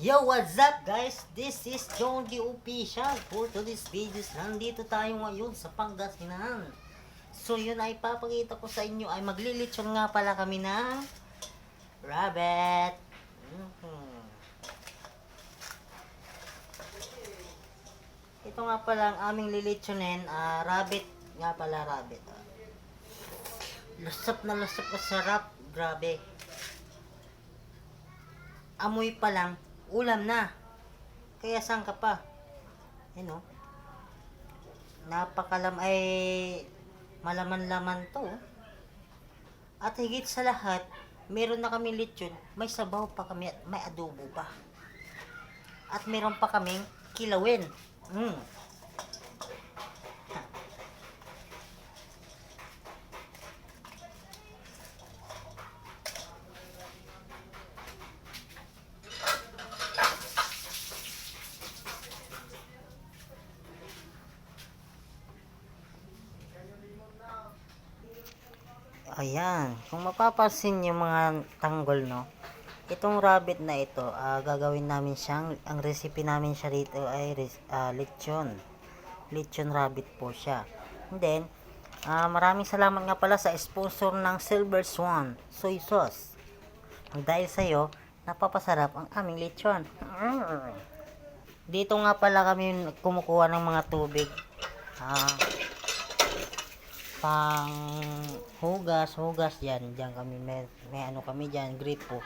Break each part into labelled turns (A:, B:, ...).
A: Yo, what's up guys? This is John the Official. For today's videos, nandito tayo ngayon sa Pangasinan. So yun ay papakita ko sa inyo ay maglilitsyon nga pala kami ng rabbit. Ito nga pala ang aming lilitsyonin, rabbit nga pala, rabbit. Lusap na sarap, grabe. Amoy pa lang, ulam na. Kaya saan ka pa? Yan o. Ay malaman-laman to. At higit sa lahat, meron na kami lechon, may sabaw pa kami at may adobo pa. At meron pa kaming kilawin. Ayan, kung mapapansin yung mga tanggol, no, itong rabbit na ito, gagawin namin siyang, ang recipe namin siya rito ay lechon rabbit po siya. And then, maraming salamat nga pala sa sponsor ng Silver Swan soy sauce. Dahil sa'yo, napapasarap ang aming lechon. Dito nga pala kami kumukuha ng mga tubig. Pang hugas yan kami may ano kami diyan, gripo.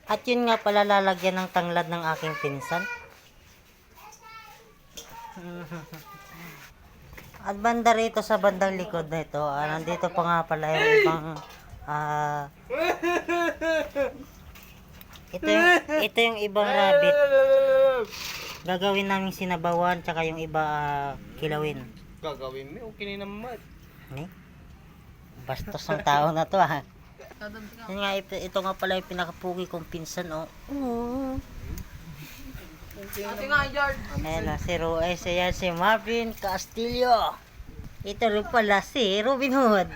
A: At yun nga pala lalagyan ng tanglad ng aking pinsan. At banda rito sa bandang likod na ito, nandito pa nga pala yung ibang ito yung ibang rabbit. Gagawin namin sinabawan, tsaka yung iba kilawin.
B: Gagawin mo, okay na naman.
A: Bastos ng tao na to Yan nga, ito nga pala yung pinakapugi kong pinsan
B: Ate nga, Yard.
A: Ayan na, si Marvin Castillo. Ito rin pala si Robin Hood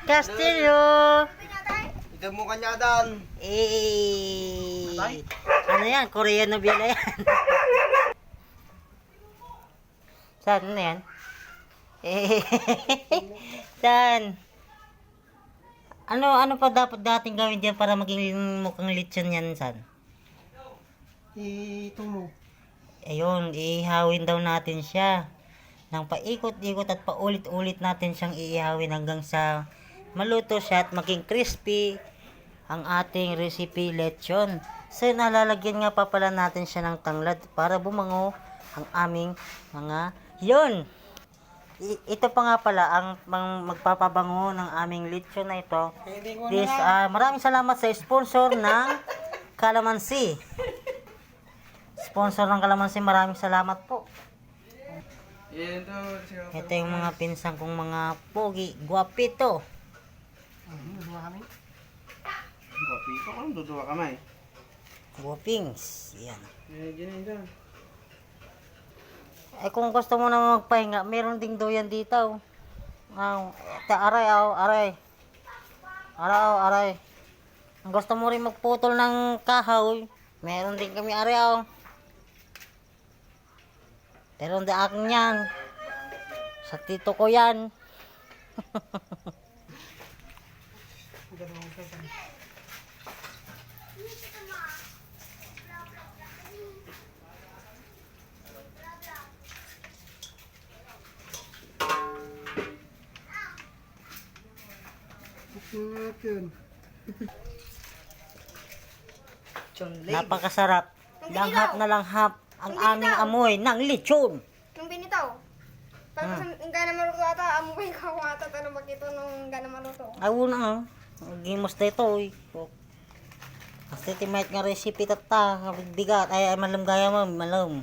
A: Castillo.
B: Ito mo kanya dan.
A: Ano yan? Korean novela yan. Saan na yan? Saan? Ano pa dapat dating gawin diyan para maging mukhang lechon yan, San?
B: Ito mo.
A: Ayun, iihawin daw natin siya. Nang paikot-ikot at paulit-ulit natin siyang iihawin hanggang sa maluto siya at maging crispy ang ating recipe lechon. So, nalalagyan nga pa pala natin siya ng tanglad para bumango ang aming mga yun. Ito pa nga pala ang magpapabango ng aming lechon na ito. Maraming salamat sa sponsor ng Calamansi. Sponsor ng Calamansi, maraming salamat po. Ito yung mga pinsan kong mga pogi, guwapito.
B: Guwapito ka, duduwa kamay.
A: Guwapings. Yan.
B: Diyan.
A: Ay kung gusto mo na magpahinga, meron ding doyan dito. Aray. Kung gusto mo rin magputol ng kahoy, meron din kami aray. Pero hindi akin yan. Sa tito ko yan. Napakasarap. Langhap na langhap ang aming amoy ng lechon.
C: Nung binitaw. Tapos ang gana maluto ata, amoy ka kung ata tanong makito nung gana maluto.
A: Ay una gimos na ito Kasi timait nga recipe tata, bigat ay malam gaya mo, malam.